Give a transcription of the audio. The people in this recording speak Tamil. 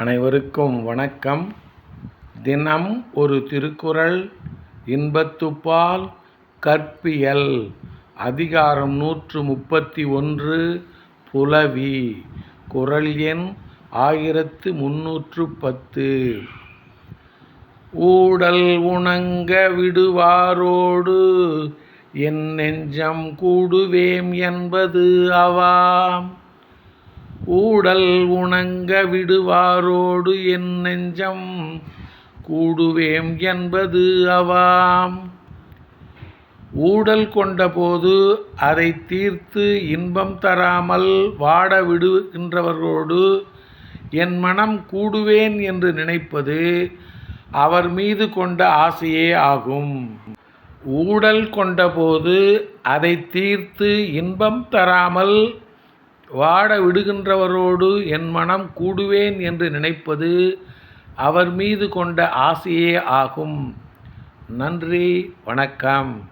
அனைவருக்கும் வணக்கம். தினம் ஒரு திருக்குறள். இன்பத்துப்பால் கற்பியல். அதிகாரம் 131 புலவி. குறள் எண் 1310. ஊடல் உணங்க விடுவாரோடு என் நெஞ்சம் கூடுவேம் என்பது அவாம். ஊடல் உணங்க விடுவாரோடு என் நெஞ்சம் கூடுவேம் என்பது அவாம். ஊடல் கொண்டபோது அதை தீர்த்து இன்பம் தராமல் வாட விடுகின்றவர்களோடு என் மனம் கூடுவேன் என்று நினைப்பது அவர் மீது கொண்ட ஆசையே ஆகும். ஊடல் கொண்டபோது அதை தீர்த்து இன்பம் தராமல் வாட விடுகின்றவரோடு என் மனம் கூடுவேன் என்று நினைப்பது அவர் மீது கொண்ட ஆசையே ஆகும். நன்றி, வணக்கம்.